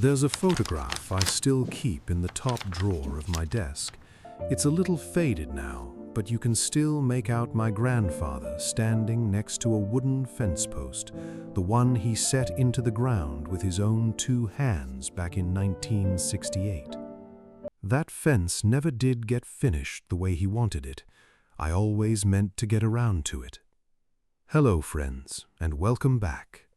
There's a photograph I still keep in the top drawer of my desk. It's a little faded now, but you can still make out my grandfather standing next to a wooden fence post, the one he set into the ground with his own 2 hands back in 1968. That fence never did get finished the way he wanted it. I always meant to get around to it. Hello, friends, and welcome back.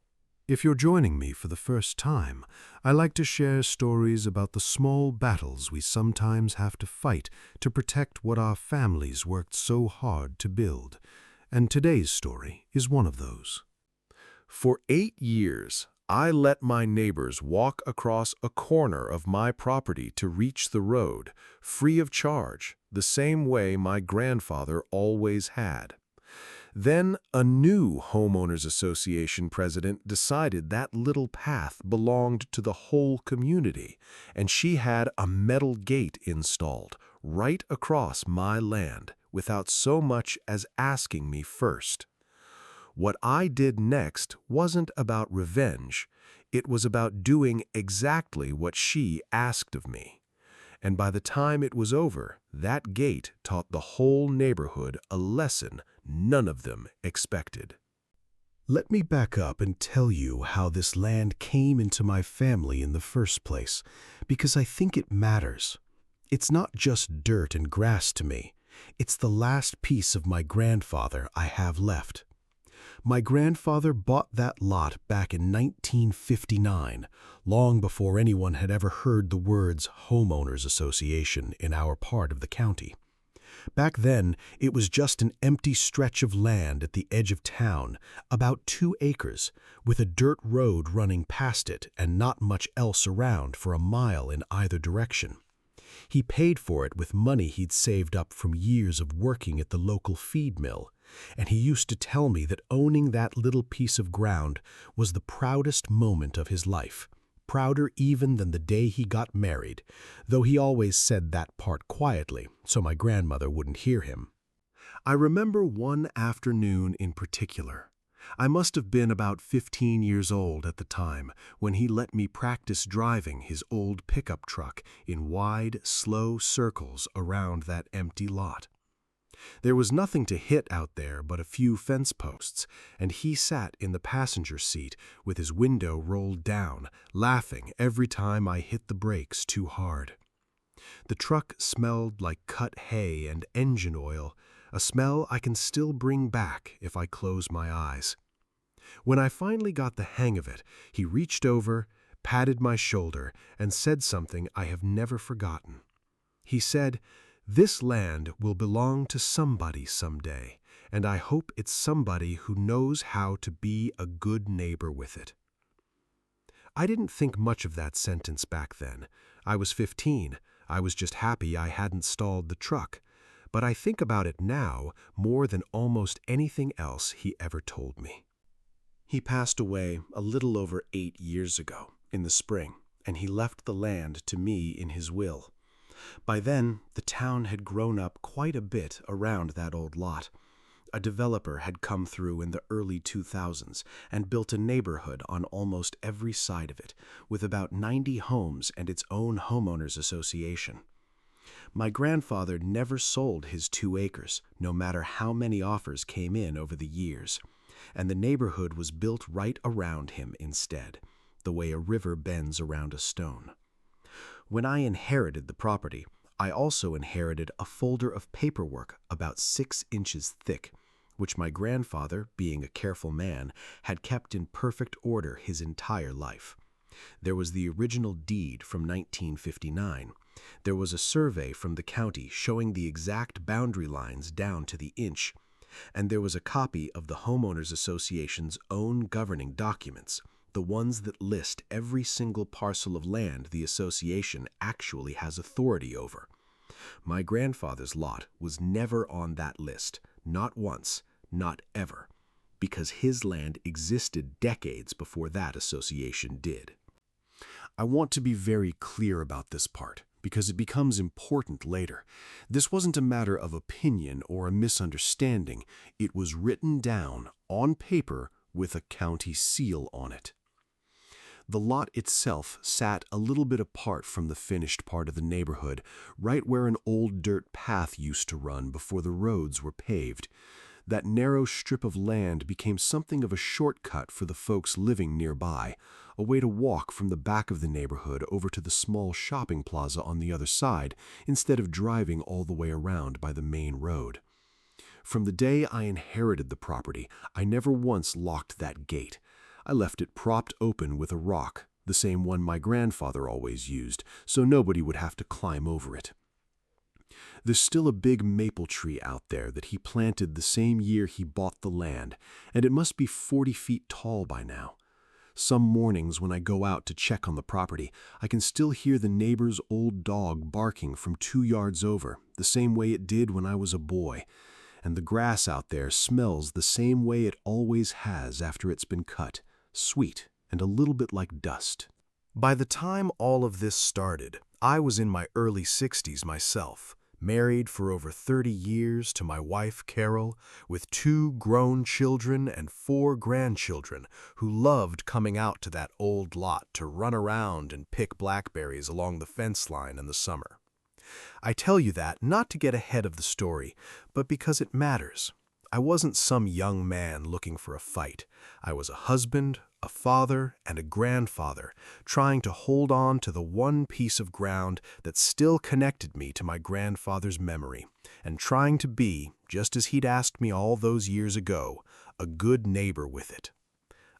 If you're joining me for the first time, I like to share stories about the small battles we sometimes have to fight to protect what our families worked so hard to build. And today's story is one of those. For 8 years, I let my neighbors walk across a corner of my property to reach the road, free of charge, the same way my grandfather always had. Then a new homeowners association president decided that little path belonged to the whole community, and she had a metal gate installed right across my land without so much as asking me first. What I did next wasn't about revenge, it was about doing exactly what she asked of me. And by the time it was over, that gate taught the whole neighborhood a lesson none of them expected. Let me back up and tell you how this land came into my family in the first place, because I think it matters. It's not just dirt and grass to me. It's the last piece of my grandfather I have left. My grandfather bought that lot back in 1959, long before anyone had ever heard the words Homeowners Association in our part of the county. Back then, it was just an empty stretch of land at the edge of town, about 2 acres, with a dirt road running past it and not much else around for a mile in either direction. He paid for it with money he'd saved up from years of working at the local feed mill, and he used to tell me that owning that little piece of ground was the proudest moment of his life, prouder even than the day he got married, though he always said that part quietly so my grandmother wouldn't hear him. I remember one afternoon in particular. I must have been about 15 years old at the time when he let me practice driving his old pickup truck in wide, slow circles around that empty lot. There was nothing to hit out there but a few fence posts, and he sat in the passenger seat with his window rolled down, laughing every time I hit the brakes too hard. The truck smelled like cut hay and engine oil, a smell I can still bring back if I close my eyes. When I finally got the hang of it, he reached over, patted my shoulder, and said something I have never forgotten. He said, "This land will belong to somebody someday, and I hope it's somebody who knows how to be a good neighbor with it." I didn't think much of that sentence back then. I was 15. I was just happy I hadn't stalled the truck. But I think about it now more than almost anything else he ever told me. He passed away a little over 8 years ago, in the spring, and he left the land to me in his will. By then, the town had grown up quite a bit around that old lot. A developer had come through in the early 2000s and built a neighborhood on almost every side of it, with about 90 homes and its own homeowners association. My grandfather never sold his 2 acres, no matter how many offers came in over the years, and the neighborhood was built right around him instead, the way a river bends around a stone. When I inherited the property, I also inherited a folder of paperwork about 6 inches thick, which my grandfather, being a careful man, had kept in perfect order his entire life. There was the original deed from 1959. There was a survey from the county showing the exact boundary lines down to the inch, and there was a copy of the Homeowners Association's own governing documents, the ones that list every single parcel of land the association actually has authority over. My grandfather's lot was never on that list, not once, not ever, because his land existed decades before that association did. I want to be very clear about this part, because it becomes important later. This wasn't a matter of opinion or a misunderstanding. It was written down on paper with a county seal on it. The lot itself sat a little bit apart from the finished part of the neighborhood, right where an old dirt path used to run before the roads were paved. That narrow strip of land became something of a shortcut for the folks living nearby, a way to walk from the back of the neighborhood over to the small shopping plaza on the other side, instead of driving all the way around by the main road. From the day I inherited the property, I never once locked that gate. I left it propped open with a rock, the same one my grandfather always used, so nobody would have to climb over it. There's still a big maple tree out there that he planted the same year he bought the land, and it must be 40 feet tall by now. Some mornings when I go out to check on the property, I can still hear the neighbor's old dog barking from 2 yards over, the same way it did when I was a boy. And the grass out there smells the same way it always has after it's been cut, sweet and a little bit like dust. By the time all of this started, I was in my early 60s myself, married for over 30 years to my wife Carol, with 2 grown children and 4 grandchildren who loved coming out to that old lot to run around and pick blackberries along the fence line in the summer. I tell you that not to get ahead of the story, but because it matters. I wasn't some young man looking for a fight. I was a husband, a father, and a grandfather, trying to hold on to the one piece of ground that still connected me to my grandfather's memory, and trying to be, just as he'd asked me all those years ago, a good neighbor with it.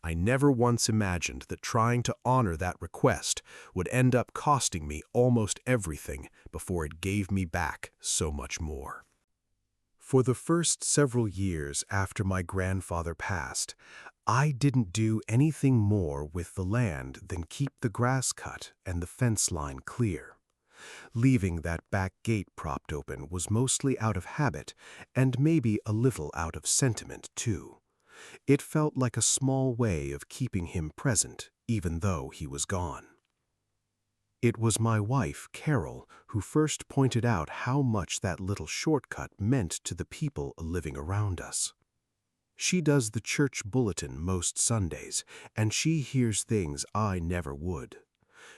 I never once imagined that trying to honor that request would end up costing me almost everything before it gave me back so much more. For the first several years after my grandfather passed, I didn't do anything more with the land than keep the grass cut and the fence line clear. Leaving that back gate propped open was mostly out of habit and maybe a little out of sentiment, too. It felt like a small way of keeping him present, even though he was gone. It was my wife, Carol, who first pointed out how much that little shortcut meant to the people living around us. She does the church bulletin most Sundays, and she hears things I never would.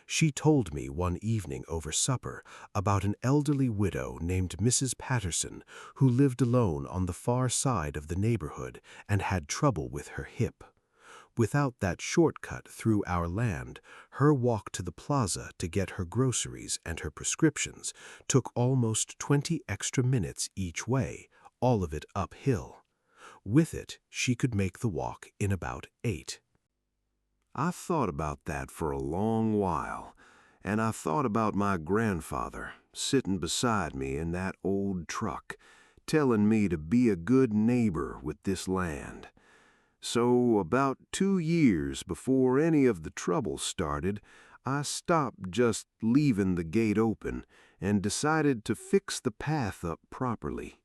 She told me one evening over supper about an elderly widow named Mrs. Patterson who lived alone on the far side of the neighborhood and had trouble with her hip. Without that shortcut through our land, her walk to the plaza to get her groceries and her prescriptions took almost 20 extra minutes each way, all of it uphill. With it, she could make the walk in about 8. I thought about that for a long while, and I thought about my grandfather sitting beside me in that old truck, telling me to be a good neighbor with this land. So about 2 years before any of the trouble started, I stopped just leaving the gate open and decided to fix the path up properly.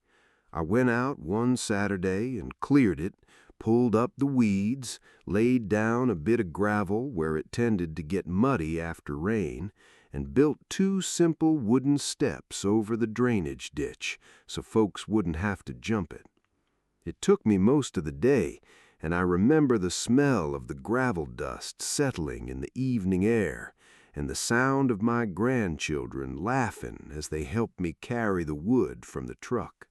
I went out one Saturday and cleared it, pulled up the weeds, laid down a bit of gravel where it tended to get muddy after rain, and built 2 simple wooden steps over the drainage ditch so folks wouldn't have to jump it. It took me most of the day, and I remember the smell of the gravel dust settling in the evening air, and the sound of my grandchildren laughing as they helped me carry the wood from the truck.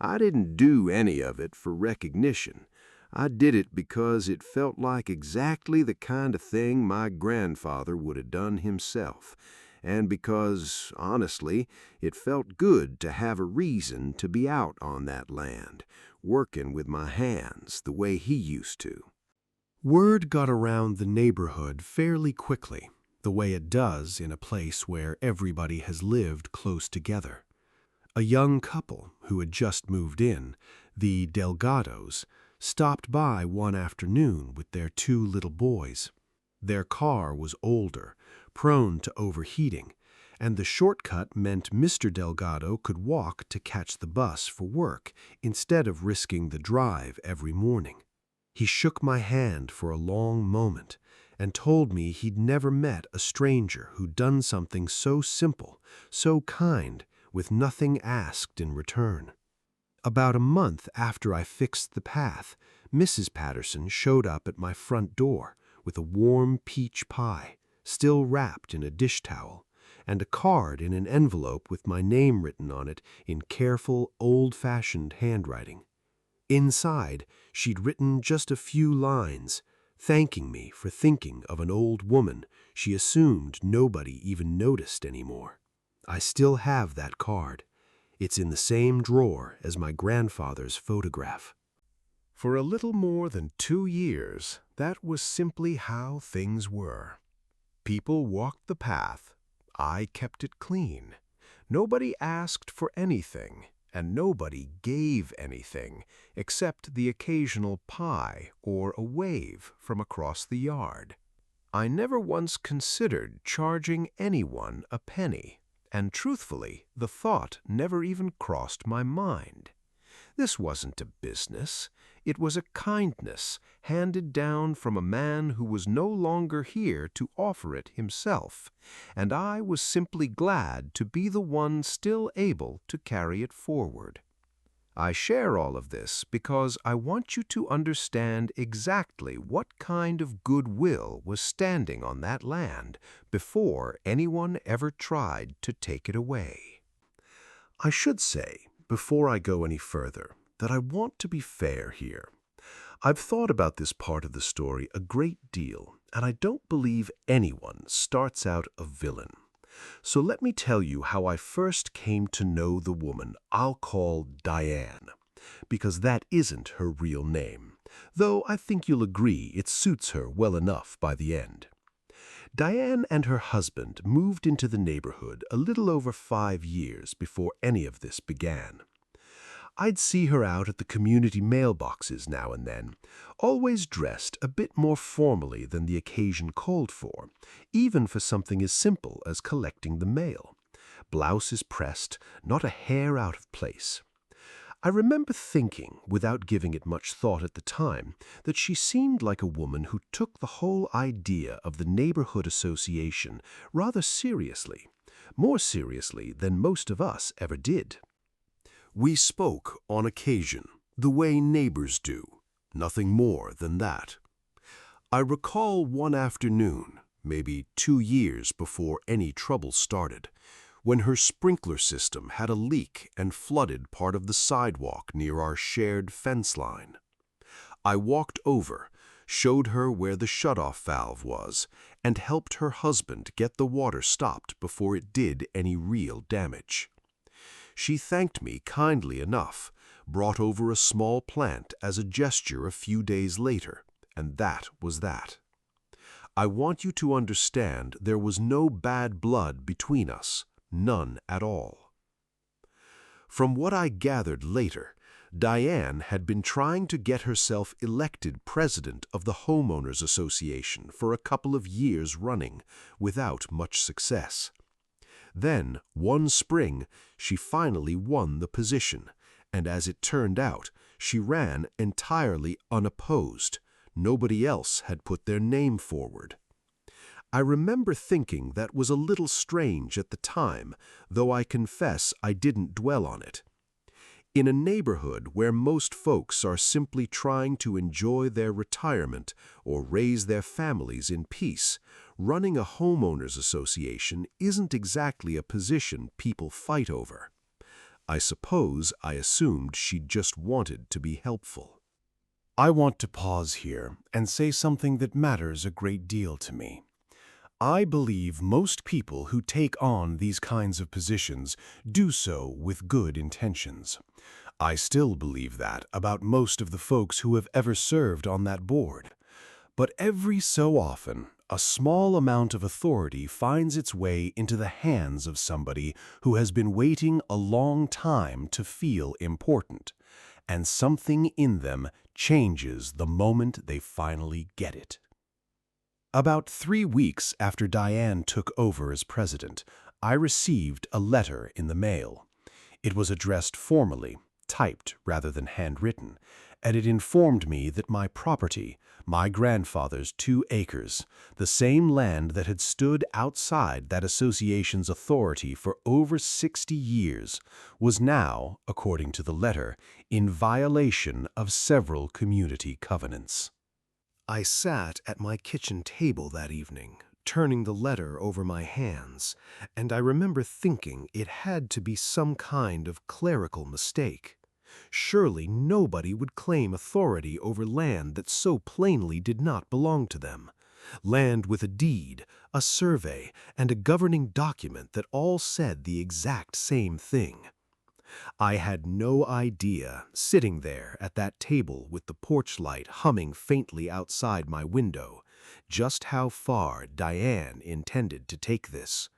I didn't do any of it for recognition. I did it because it felt like exactly the kind of thing my grandfather would have done himself, and because, honestly, it felt good to have a reason to be out on that land, working with my hands the way he used to. Word got around the neighborhood fairly quickly, the way it does in a place where everybody has lived close together. A young couple who had just moved in, the Delgados, stopped by one afternoon with their 2 little boys. Their car was older, prone to overheating, and the shortcut meant Mr. Delgado could walk to catch the bus for work instead of risking the drive every morning. He shook my hand for a long moment and told me he'd never met a stranger who'd done something so simple, so kind, with nothing asked in return. About a month after I fixed the path, Mrs. Patterson showed up at my front door with a warm peach pie, still wrapped in a dish towel, and a card in an envelope with my name written on it in careful, old-fashioned handwriting. Inside, she'd written just a few lines, thanking me for thinking of an old woman she assumed nobody even noticed anymore. I still have that card. It's in the same drawer as my grandfather's photograph. For a little more than 2 years, that was simply how things were. People walked the path. I kept it clean. Nobody asked for anything, and nobody gave anything, except the occasional pie or a wave from across the yard. I never once considered charging anyone a penny, and truthfully, the thought never even crossed my mind. This wasn't a business. It was a kindness handed down from a man who was no longer here to offer it himself, and I was simply glad to be the one still able to carry it forward. I share all of this because I want you to understand exactly what kind of goodwill was standing on that land before anyone ever tried to take it away. I should say, before I go any further, that I want to be fair here. I've thought about this part of the story a great deal, and I don't believe anyone starts out a villain. So let me tell you how I first came to know the woman I'll call Diane, because that isn't her real name, though I think you'll agree it suits her well enough by the end. Diane and her husband moved into the neighborhood a little over 5 years before any of this began. I'd see her out at the community mailboxes now and then, always dressed a bit more formally than the occasion called for, even for something as simple as collecting the mail. Blouses pressed, not a hair out of place. I remember thinking, without giving it much thought at the time, that she seemed like a woman who took the whole idea of the neighborhood association rather seriously, more seriously than most of us ever did. We spoke on occasion, the way neighbors do, nothing more than that. I recall one afternoon, maybe 2 years before any trouble started, when her sprinkler system had a leak and flooded part of the sidewalk near our shared fence line. I walked over, showed her where the shutoff valve was, and helped her husband get the water stopped before it did any real damage. She thanked me kindly enough, brought over a small plant as a gesture a few days later, and that was that. I want you to understand there was no bad blood between us, none at all. From what I gathered later, Diane had been trying to get herself elected president of the Homeowners Association for a couple of years running, without much success. Then, one spring, she finally won the position, and as it turned out, she ran entirely unopposed. Nobody else had put their name forward. I remember thinking that was a little strange at the time, though I confess I didn't dwell on it. In a neighborhood where most folks are simply trying to enjoy their retirement or raise their families in peace, running a homeowners association isn't exactly a position people fight over. I suppose I assumed she just wanted to be helpful. I want to pause here and say something that matters a great deal to me. I believe most people who take on these kinds of positions do so with good intentions. I still believe that about most of the folks who have ever served on that board. But every so often, a small amount of authority finds its way into the hands of somebody who has been waiting a long time to feel important, and something in them changes the moment they finally get it. About 3 weeks after Diane took over as president, I received a letter in the mail. It was addressed formally, typed rather than handwritten, and it informed me that my property, my grandfather's 2 acres, the same land that had stood outside that association's authority for over 60 years, was now, according to the letter, in violation of several community covenants. I sat at my kitchen table that evening, turning the letter over my hands, and I remember thinking it had to be some kind of clerical mistake. Surely nobody would claim authority over land that so plainly did not belong to them. Land with a deed, a survey, and a governing document that all said the exact same thing. I had no idea, sitting there at that table with the porch light humming faintly outside my window, just how far Diane intended to take this.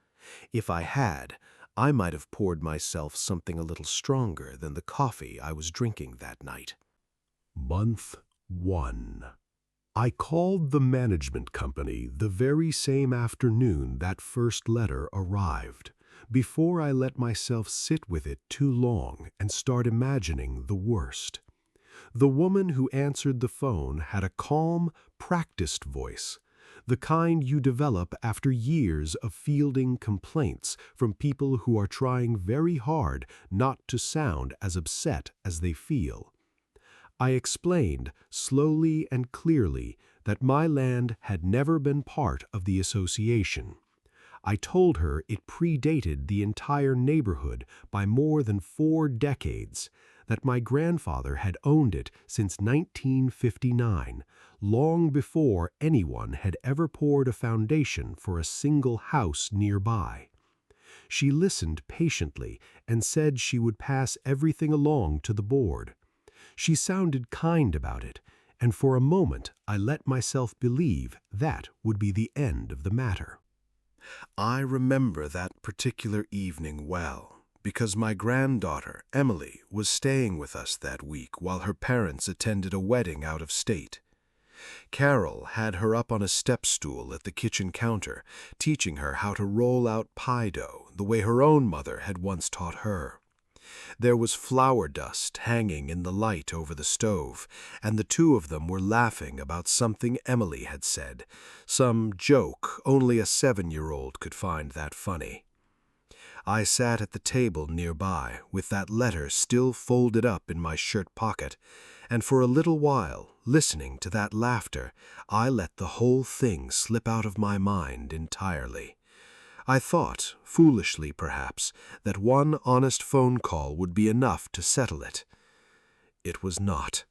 If I had, I might have poured myself something a little stronger than the coffee I was drinking that night. Month 1. I called the management company the very same afternoon that first letter arrived, before I let myself sit with it too long and start imagining the worst. The woman who answered the phone had a calm, practiced voice, the kind you develop after years of fielding complaints from people who are trying very hard not to sound as upset as they feel. I explained, slowly and clearly, that my land had never been part of the association. I told her it predated the entire neighborhood by more than 4 decades, that my grandfather had owned it since 1959, long before anyone had ever poured a foundation for a single house nearby. She listened patiently and said she would pass everything along to the board. She sounded kind about it, and for a moment I let myself believe that would be the end of the matter. I remember that particular evening well, because my granddaughter, Emily, was staying with us that week while her parents attended a wedding out of state. Carol had her up on a step stool at the kitchen counter, teaching her how to roll out pie dough the way her own mother had once taught her. There was flour dust hanging in the light over the stove, and the two of them were laughing about something Emily had said, some joke only a 7-year-old could find that funny. I sat at the table nearby, with that letter still folded up in my shirt pocket, and for a little while, listening to that laughter, I let the whole thing slip out of my mind entirely. I thought, foolishly perhaps, that one honest phone call would be enough to settle it. It was not.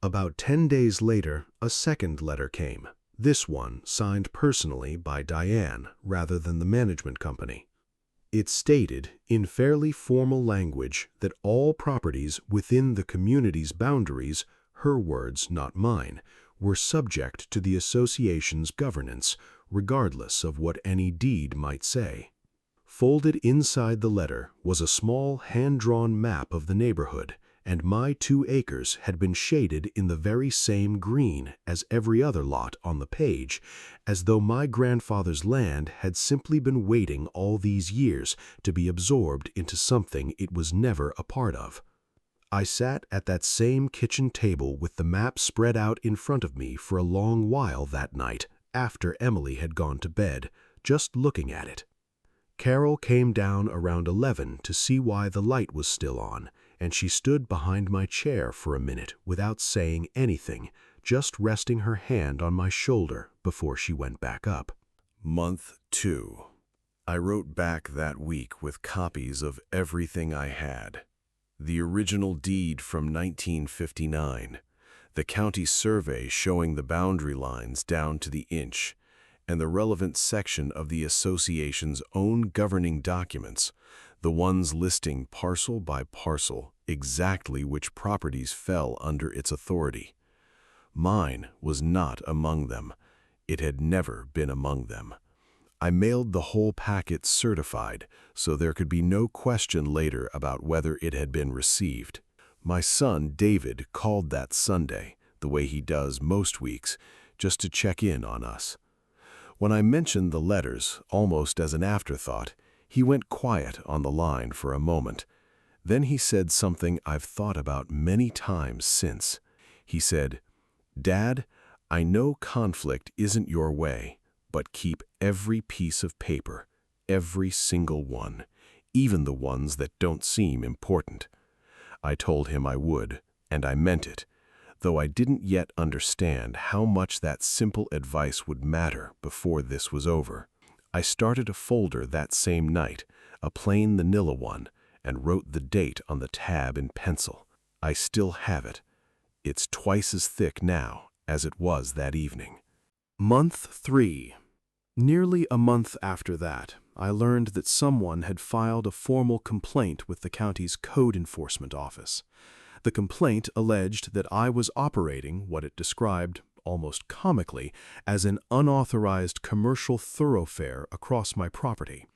About 10 days later, a second letter came, this one signed personally by Diane rather than the management company. It stated, in fairly formal language, that all properties within the community's boundaries, her words, not mine, were subject to the association's governance, regardless of what any deed might say. Folded inside the letter was a small hand-drawn map of the neighborhood, and my 2 acres had been shaded in the very same green as every other lot on the page, as though my grandfather's land had simply been waiting all these years to be absorbed into something it was never a part of. I sat at that same kitchen table with the map spread out in front of me for a long while that night, after Emily had gone to bed, just looking at it. Carol came down around 11 to see why the light was still on, and she stood behind my chair for a minute without saying anything, just resting her hand on my shoulder before she went back up. Month 2. I wrote back that week with copies of everything I had. The original deed from 1959, the county survey showing the boundary lines down to the inch, and the relevant section of the association's own governing documents, the ones listing parcel by parcel exactly which properties fell under its authority. Mine was not among them. It had never been among them. I mailed the whole packet certified, so there could be no question later about whether it had been received. My son, David, called that Sunday, the way he does most weeks, just to check in on us. When I mentioned the letters, almost as an afterthought, he went quiet on the line for a moment. Then he said something I've thought about many times since. He said, "Dad, I know conflict isn't your way, but keep every piece of paper, every single one, even the ones that don't seem important." I told him I would, and I meant it. though I didn't yet understand how much that simple advice would matter before this was over. I started a folder that same night, a plain manila one, and wrote the date on the tab in pencil. I still have it. It's twice as thick now as it was that evening. Month 3. Nearly a month after that, I learned that someone had filed a formal complaint with the county's code enforcement office. The complaint alleged that I was operating what it described, almost comically, as an unauthorized commercial thoroughfare across my property.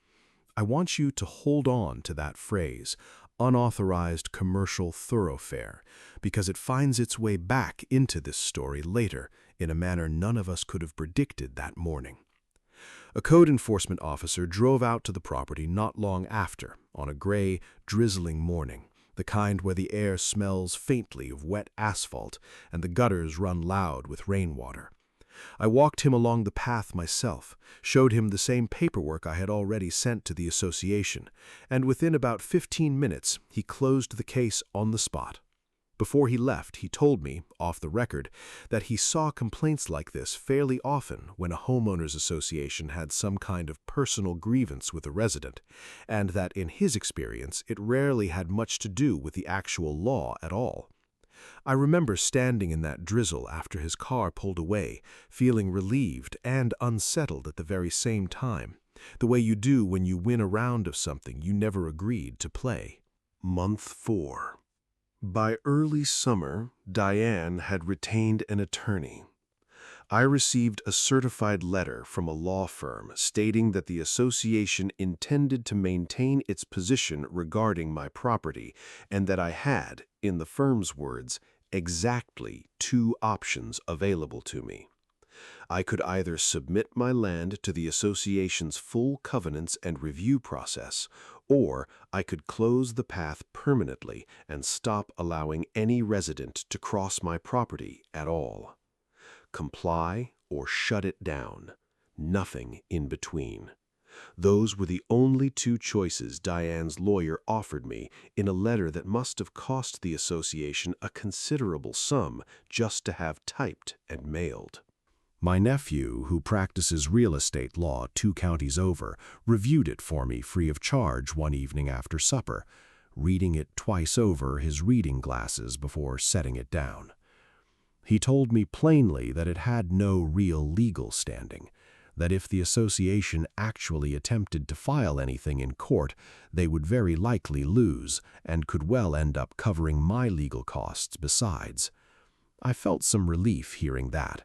I want you to hold on to that phrase, unauthorized commercial thoroughfare, because it finds its way back into this story later in a manner none of us could have predicted that morning. A code enforcement officer drove out to the property not long after, on a gray, drizzling morning, the kind where the air smells faintly of wet asphalt and the gutters run loud with rainwater. I walked him along the path myself, showed him the same paperwork I had already sent to the association, and within about 15 minutes he closed the case on the spot. Before he left, he told me, off the record, that he saw complaints like this fairly often when a homeowners association had some kind of personal grievance with a resident, and that in his experience it rarely had much to do with the actual law at all. I remember standing in that drizzle after his car pulled away, feeling relieved and unsettled at the very same time, the way you do when you win a round of something you never agreed to play. Month 4. By early summer, Diane had retained an attorney. I received a certified letter from a law firm stating that the association intended to maintain its position regarding my property and that I had, in the firm's words, exactly 2 options available to me. I could either submit my land to the association's full covenants and review process, or I could close the path permanently and stop allowing any resident to cross my property at all. Comply or shut it down. Nothing in between. Those were the only 2 choices Diane's lawyer offered me in a letter that must have cost the association a considerable sum just to have typed and mailed. My nephew, who practices real estate law 2 counties over, reviewed it for me free of charge one evening after supper, reading it twice over his reading glasses before setting it down. He told me plainly that it had no real legal standing, that if the association actually attempted to file anything in court, they would very likely lose and could well end up covering my legal costs besides. I felt some relief hearing that.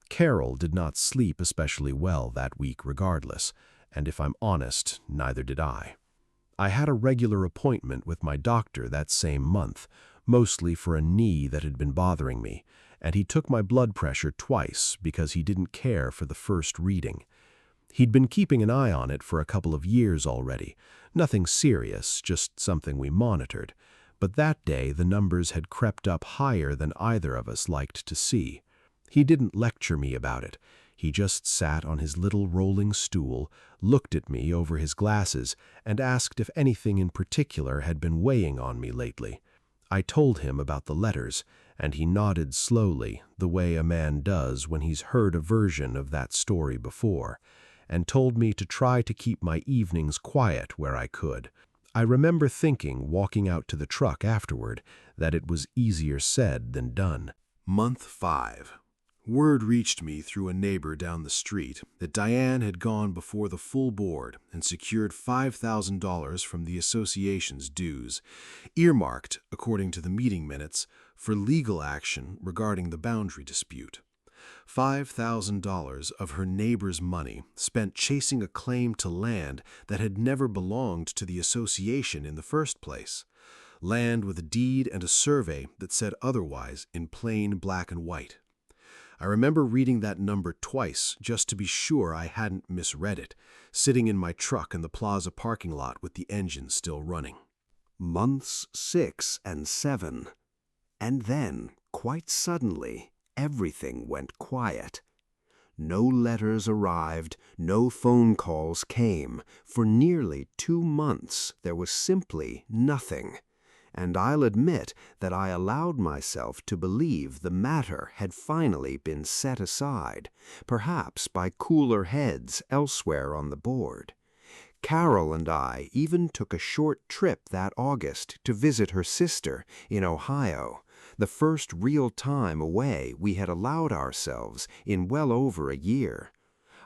Carol did not sleep especially well that week regardless, and if I'm honest, neither did I. I had a regular appointment with my doctor that same month, mostly for a knee that had been bothering me, and he took my blood pressure twice because he didn't care for the first reading. He'd been keeping an eye on it for a couple of years already, nothing serious, just something we monitored, but that day the numbers had crept up higher than either of us liked to see. He didn't lecture me about it. He just sat on his little rolling stool, looked at me over his glasses, and asked if anything in particular had been weighing on me lately. I told him about the letters, and he nodded slowly, the way a man does when he's heard a version of that story before, and told me to try to keep my evenings quiet where I could. I remember thinking, walking out to the truck afterward, that it was easier said than done. Month 5. Word reached me through a neighbor down the street that Diane had gone before the full board and secured $5,000 from the association's dues, earmarked, according to the meeting minutes, for legal action regarding the boundary dispute. $5,000 of her neighbor's money spent chasing a claim to land that had never belonged to the association in the first place. Land with a deed and a survey that said otherwise in plain black and white. I remember reading that number twice just to be sure I hadn't misread it, sitting in my truck in the plaza parking lot with the engine still running. Months 6 and 7. And then, quite suddenly, everything went quiet. No letters arrived, no phone calls came. For nearly 2 months, there was simply nothing. and I'll admit that I allowed myself to believe the matter had finally been set aside, perhaps by cooler heads elsewhere on the board. Carol and I even took a short trip that August to visit her sister in Ohio, the first real time away we had allowed ourselves in well over a year.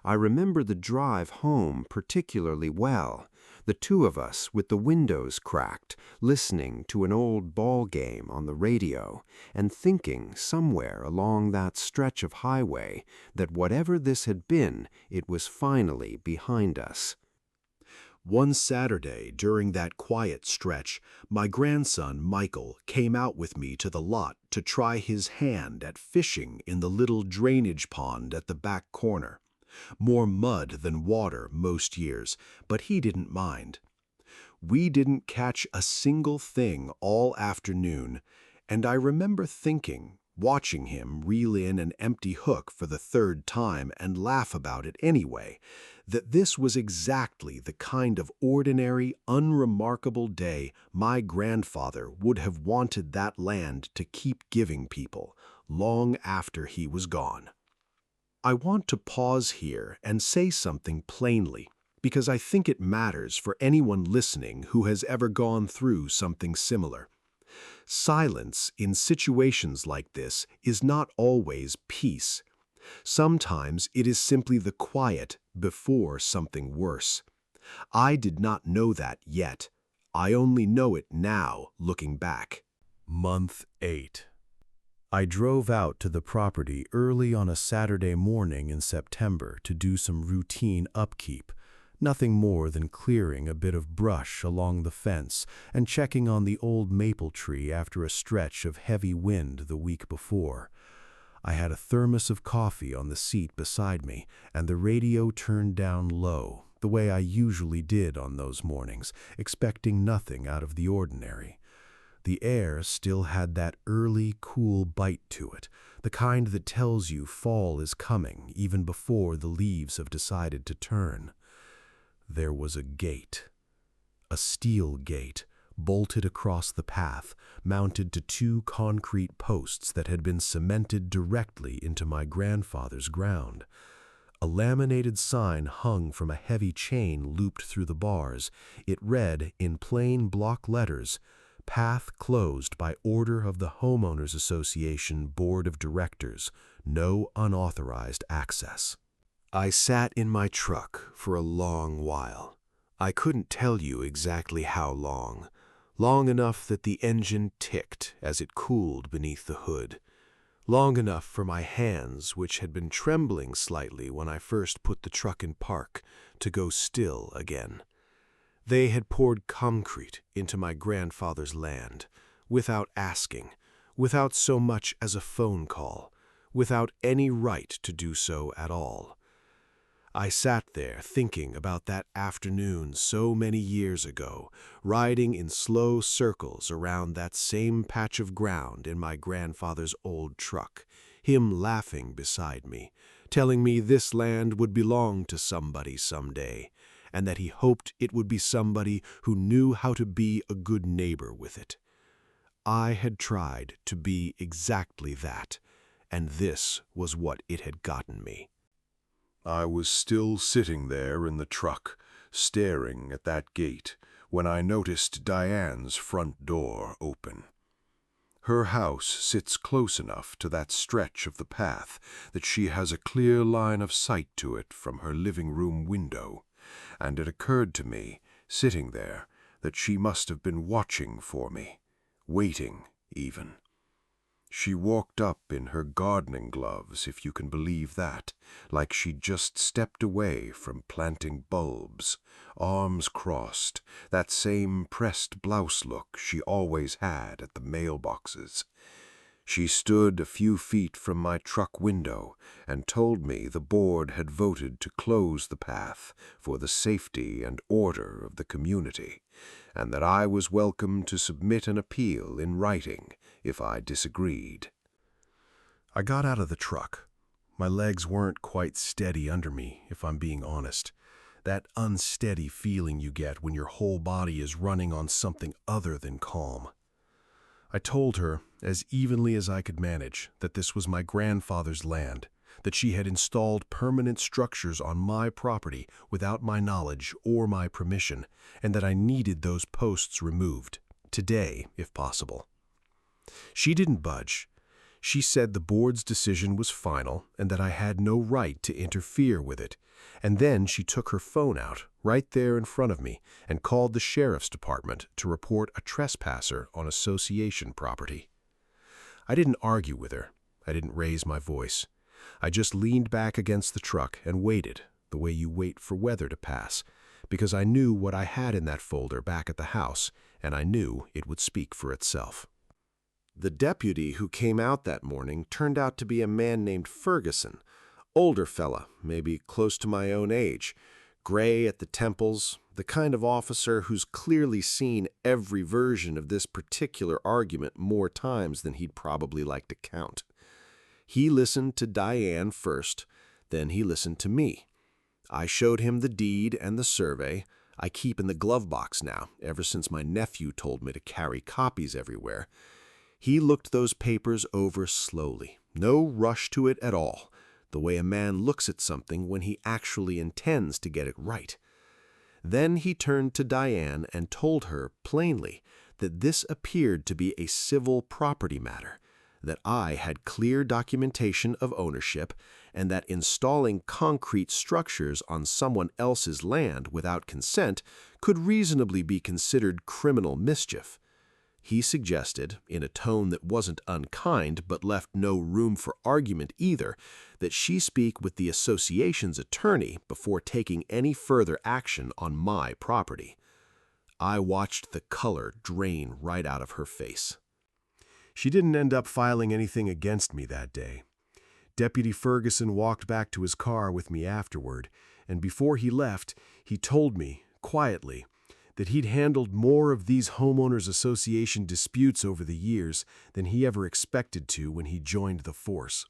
I remember the drive home particularly well, the two of us with the windows cracked, listening to an old ball game on the radio, and thinking somewhere along that stretch of highway that whatever this had been, it was finally behind us. One Saturday during that quiet stretch, my grandson Michael came out with me to the lot to try his hand at fishing in the little drainage pond at the back corner. More mud than water most years, but he didn't mind. We didn't catch a single thing all afternoon, and I remember thinking, watching him reel in an empty hook for the third time and laugh about it anyway, that this was exactly the kind of ordinary, unremarkable day my grandfather would have wanted that land to keep giving people long after he was gone. I want to pause here and say something plainly, because I think it matters for anyone listening who has ever gone through something similar. Silence in situations like this is not always peace. Sometimes it is simply the quiet before something worse. I did not know that yet. I only know it now, looking back. Month 8. I drove out to the property early on a Saturday morning in September to do some routine upkeep, nothing more than clearing a bit of brush along the fence and checking on the old maple tree after a stretch of heavy wind the week before. I had a thermos of coffee on the seat beside me and the radio turned down low, the way I usually did on those mornings, expecting nothing out of the ordinary. The air still had that early, cool bite to it, the kind that tells you fall is coming even before the leaves have decided to turn. There was a gate, a steel gate, bolted across the path, mounted to two concrete posts that had been cemented directly into my grandfather's ground. A laminated sign hung from a heavy chain looped through the bars. It read in plain block letters, "Path closed by order of the Homeowners Association Board of Directors. No unauthorized access." I sat in my truck for a long while. I couldn't tell you exactly how long. Long enough that the engine ticked as it cooled beneath the hood. Long enough for my hands, which had been trembling slightly when I first put the truck in park, to go still again. They had poured concrete into my grandfather's land, without asking, without so much as a phone call, without any right to do so at all. I sat there thinking about that afternoon so many years ago, riding in slow circles around that same patch of ground in my grandfather's old truck, him laughing beside me, telling me this land would belong to somebody someday, and that he hoped it would be somebody who knew how to be a good neighbor with it. I had tried to be exactly that, and this was what it had gotten me. I was still sitting there in the truck, staring at that gate, when I noticed Diane's front door open. Her house sits close enough to that stretch of the path that she has a clear line of sight to it from her living room window, and it occurred to me, sitting there, that she must have been watching for me, waiting even. She walked up in her gardening gloves, if you can believe that, like she'd just stepped away from planting bulbs, arms crossed, that same pressed blouse look she always had at the mailboxes. She stood a few feet from my truck window and told me the board had voted to close the path for the safety and order of the community, and that I was welcome to submit an appeal in writing if I disagreed. I got out of the truck. My legs weren't quite steady under me, if I'm being honest. That unsteady feeling you get when your whole body is running on something other than calm. I told her, as evenly as I could manage, that this was my grandfather's land, that she had installed permanent structures on my property without my knowledge or my permission, and that I needed those posts removed, today, if possible. She didn't budge. She said the board's decision was final and that I had no right to interfere with it. And then she took her phone out, right there in front of me, and called the sheriff's department to report a trespasser on association property. I didn't argue with her. I didn't raise my voice. I just leaned back against the truck and waited, the way you wait for weather to pass, because I knew what I had in that folder back at the house, and I knew it would speak for itself. The deputy who came out that morning turned out to be a man named Ferguson, older fella, maybe close to my own age, gray at the temples, the kind of officer who's clearly seen every version of this particular argument more times than he'd probably like to count. He listened to Diane first, then he listened to me. I showed him the deed and the survey. I keep in the glove box now, ever since my nephew told me to carry copies everywhere. He looked those papers over slowly, no rush to it at all, the way a man looks at something when he actually intends to get it right. Then he turned to Diane and told her plainly that this appeared to be a civil property matter, that I had clear documentation of ownership, and that installing concrete structures on someone else's land without consent could reasonably be considered criminal mischief. He suggested, in a tone that wasn't unkind but left no room for argument either, that she speak with the association's attorney before taking any further action on my property. I watched the color drain right out of her face. She didn't end up filing anything against me that day. Deputy Ferguson walked back to his car with me afterward, and before he left, he told me, quietly, that he'd handled more of these homeowners association disputes over the years than he ever expected to when he joined the force,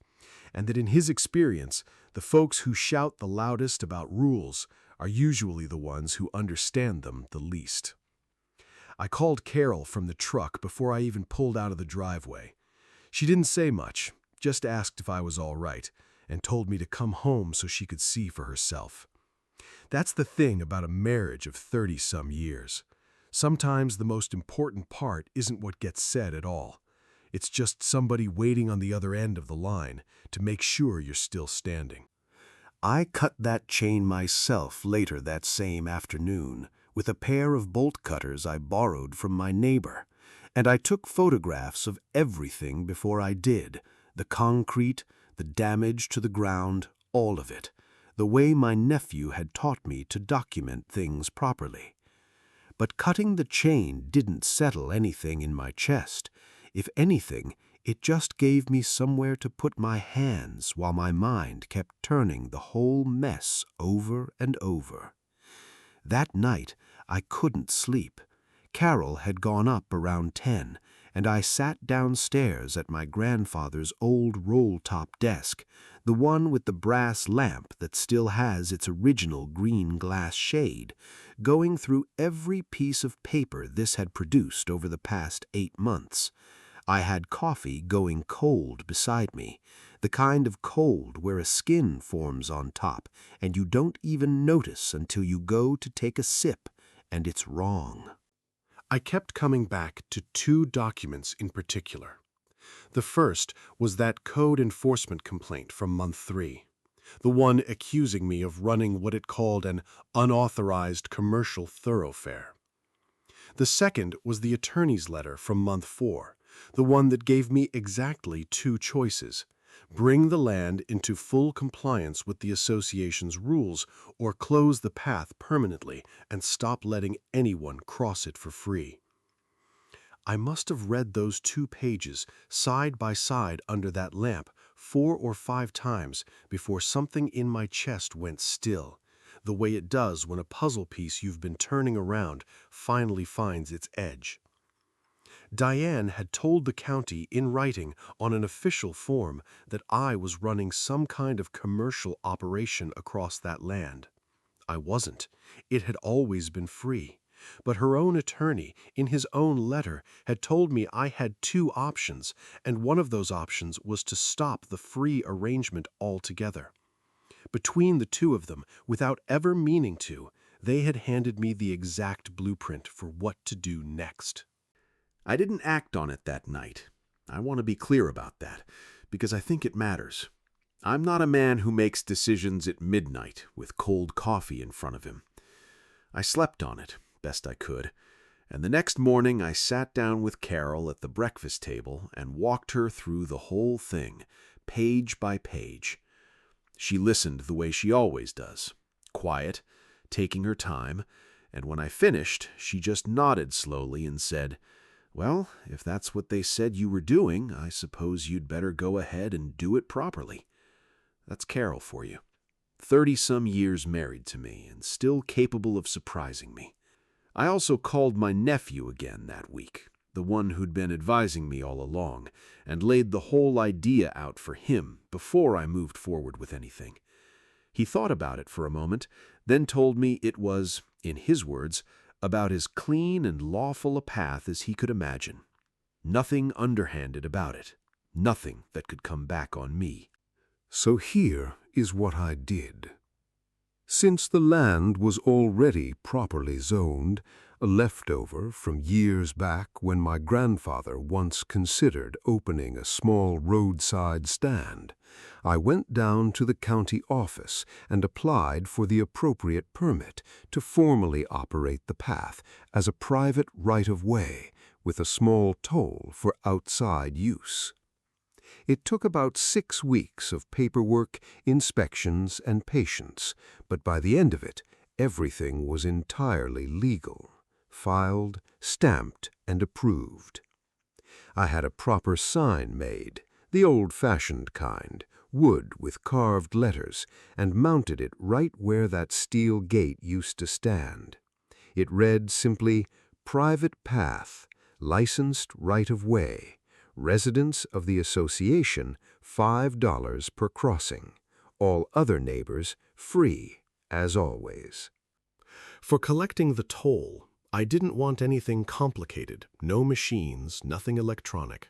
and that in his experience, the folks who shout the loudest about rules are usually the ones who understand them the least. I called Carol from the truck before I even pulled out of the driveway. She didn't say much, just asked if I was all right, and told me to come home so she could see for herself. That's the thing about a marriage of 30-some years. Sometimes the most important part isn't what gets said at all. It's just somebody waiting on the other end of the line to make sure you're still standing. I cut that chain myself later that same afternoon with a pair of bolt cutters I borrowed from my neighbor, and I took photographs of everything before I did, the concrete, the damage to the ground, all of it, the way my nephew had taught me to document things properly. But cutting the chain didn't settle anything in my chest. If anything, it just gave me somewhere to put my hands while my mind kept turning the whole mess over and over. That night, I couldn't sleep. Carol had gone up around 10, and I sat downstairs at my grandfather's old roll-top desk, the one with the brass lamp that still has its original green glass shade, going through every piece of paper this had produced over the past 8 months. I had coffee going cold beside me, the kind of cold where a skin forms on top, and you don't even notice until you go to take a sip, and it's wrong. I kept coming back to 2 documents in particular. The first was that code enforcement complaint from month 3, the one accusing me of running what it called an unauthorized commercial thoroughfare. The second was the attorney's letter from month 4, the one that gave me exactly 2 choices: bring the land into full compliance with the association's rules, or close the path permanently and stop letting anyone cross it for free. I must have read those 2 pages side by side under that lamp 4 or 5 times before something in my chest went still, the way it does when a puzzle piece you've been turning around finally finds its edge. Diane had told the county in writing on an official form that I was running some kind of commercial operation across that land. I wasn't. It had always been free. But her own attorney, in his own letter, had told me I had two options, and one of those options was to stop the free arrangement altogether. Between the two of them, without ever meaning to, they had handed me the exact blueprint for what to do next. I didn't act on it that night. I want to be clear about that, because I think it matters. I'm not a man who makes decisions at midnight with cold coffee in front of him. I slept on it, best I could, and the next morning I sat down with Carol at the breakfast table and walked her through the whole thing, page by page. She listened the way she always does, quiet, taking her time, and when I finished, she just nodded slowly and said, "Well, if that's what they said you were doing, I suppose you'd better go ahead and do it properly." That's Carol for you. 30-some years married to me and still capable of surprising me. I also called my nephew again that week, the one who'd been advising me all along, and laid the whole idea out for him before I moved forward with anything. He thought about it for a moment, then told me it was, in his words, about as clean and lawful a path as he could imagine. Nothing underhanded about it. Nothing that could come back on me. So here is what I did. Since the land was already properly zoned, a leftover from years back when my grandfather once considered opening a small roadside stand, I went down to the county office and applied for the appropriate permit to formally operate the path as a private right-of-way with a small toll for outside use. It took about 6 weeks of paperwork, inspections, and patience, but by the end of it, everything was entirely legal, filed, stamped, and approved. I had a proper sign made, the old-fashioned kind, wood with carved letters, and mounted it right where that steel gate used to stand. It read simply, "Private Path, Licensed Right-of-Way. Residents of the association, $5 per crossing. All other neighbors, free, as always." For collecting the toll, I didn't want anything complicated, no machines, nothing electronic.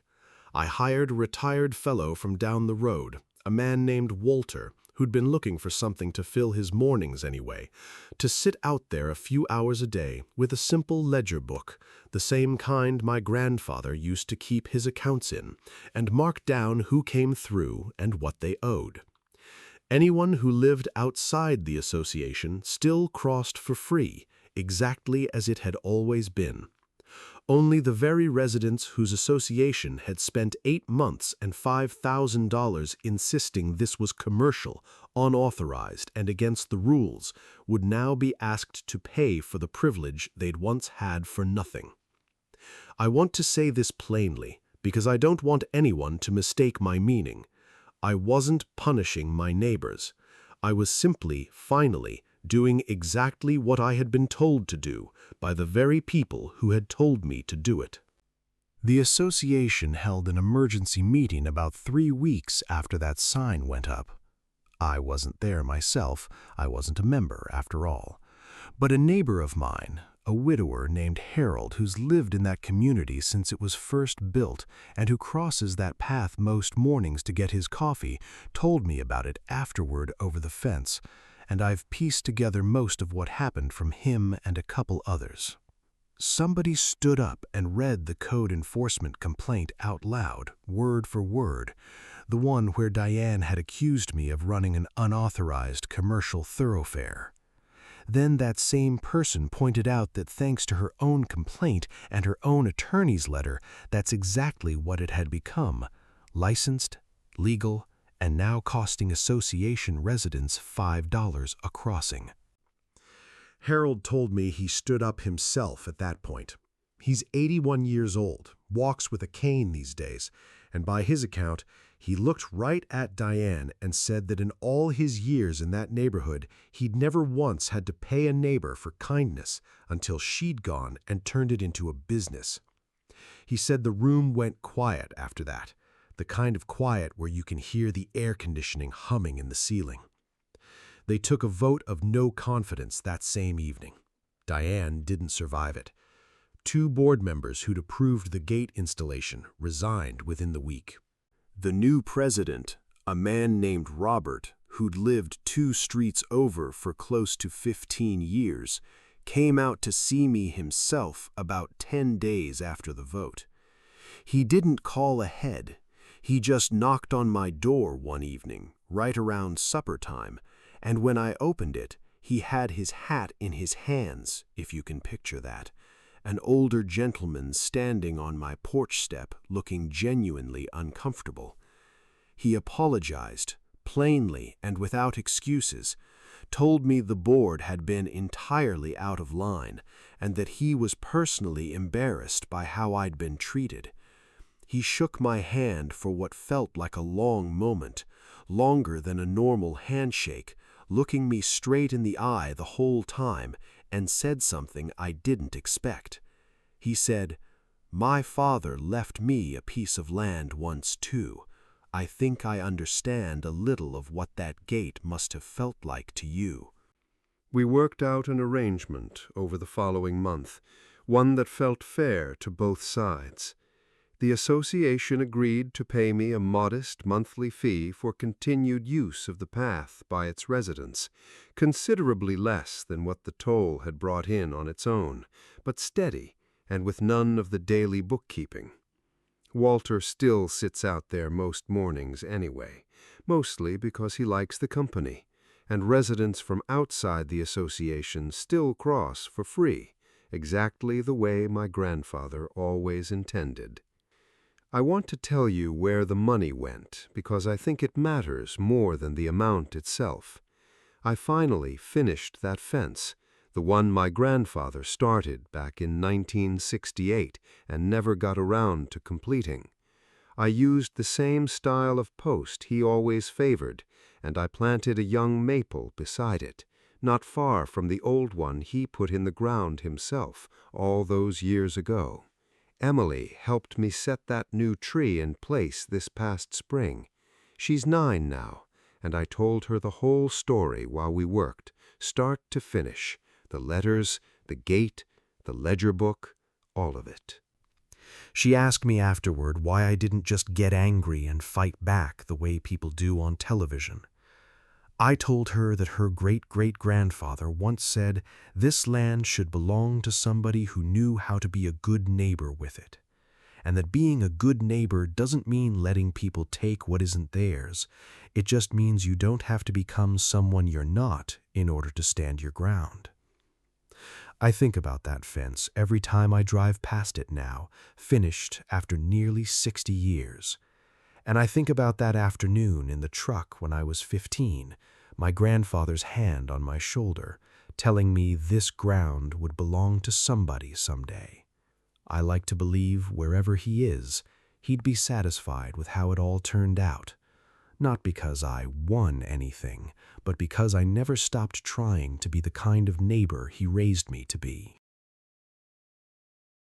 I hired a retired fellow from down the road, a man named Walter, who'd been looking for something to fill his mornings anyway, to sit out there a few hours a day with a simple ledger book, the same kind my grandfather used to keep his accounts in, and mark down who came through and what they owed. Anyone who lived outside the association still crossed for free, exactly as it had always been. Only the very residents whose association had spent 8 months and $5,000 insisting this was commercial, unauthorized, and against the rules would now be asked to pay for the privilege they'd once had for nothing. I want to say this plainly, because I don't want anyone to mistake my meaning. I wasn't punishing my neighbors. I was simply, finally, doing exactly what I had been told to do by the very people who had told me to do it. The association held an emergency meeting about 3 weeks after that sign went up. I wasn't there myself. I wasn't a member, after all. But a neighbor of mine, a widower named Harold, who's lived in that community since it was first built and who crosses that path most mornings to get his coffee, told me about it afterward over the fence, and I've pieced together most of what happened from him and a couple others. Somebody stood up and read the code enforcement complaint out loud, word for word, the one where Diane had accused me of running an unauthorized commercial thoroughfare. Then that same person pointed out that thanks to her own complaint and her own attorney's letter, that's exactly what it had become: licensed, legal, and now costing association residents $5 a crossing. Harold told me he stood up himself at that point. He's 81 years old, walks with a cane these days, and by his account, he looked right at Diane and said that in all his years in that neighborhood, he'd never once had to pay a neighbor for kindness until she'd gone and turned it into a business. He said the room went quiet after that, the kind of quiet where you can hear the air conditioning humming in the ceiling. They took a vote of no confidence that same evening. Diane didn't survive it. 2 board members who'd approved the gate installation resigned within the week. The new president, a man named Robert, who'd lived 2 streets over for close to 15 years, came out to see me himself about 10 days after the vote. He didn't call ahead. He just knocked on my door one evening, right around supper time, and when I opened it, he had his hat in his hands, if you can picture that. An older gentleman standing on my porch step looking genuinely uncomfortable. He apologized, plainly and without excuses, told me the board had been entirely out of line and that he was personally embarrassed by how I'd been treated. He shook my hand for what felt like a long moment, longer than a normal handshake, looking me straight in the eye the whole time, and said something I didn't expect. He said, "My father left me a piece of land once too. I think I understand a little of what that gate must have felt like to you." We worked out an arrangement over the following month, one that felt fair to both sides. The association agreed to pay me a modest monthly fee for continued use of the path by its residents, considerably less than what the toll had brought in on its own, but steady and with none of the daily bookkeeping. Walter still sits out there most mornings anyway, mostly because he likes the company, and residents from outside the association still cross for free, exactly the way my grandfather always intended. I want to tell you where the money went because I think it matters more than the amount itself. I finally finished that fence, the one my grandfather started back in 1968 and never got around to completing. I used the same style of post he always favored, and I planted a young maple beside it, not far from the old one he put in the ground himself all those years ago. Emily helped me set that new tree in place this past spring. She's 9 now, and I told her the whole story while we worked, start to finish, the letters, the gate, the ledger book, all of it. She asked me afterward why I didn't just get angry and fight back the way people do on television. I told her that her great-great-grandfather once said this land should belong to somebody who knew how to be a good neighbor with it, and that being a good neighbor doesn't mean letting people take what isn't theirs. It just means you don't have to become someone you're not in order to stand your ground. I think about that fence every time I drive past it now, finished after nearly 60 years. And I think about that afternoon in the truck when I was 15, my grandfather's hand on my shoulder, telling me this ground would belong to somebody someday. I like to believe wherever he is, he'd be satisfied with how it all turned out. Not because I won anything, but because I never stopped trying to be the kind of neighbor he raised me to be.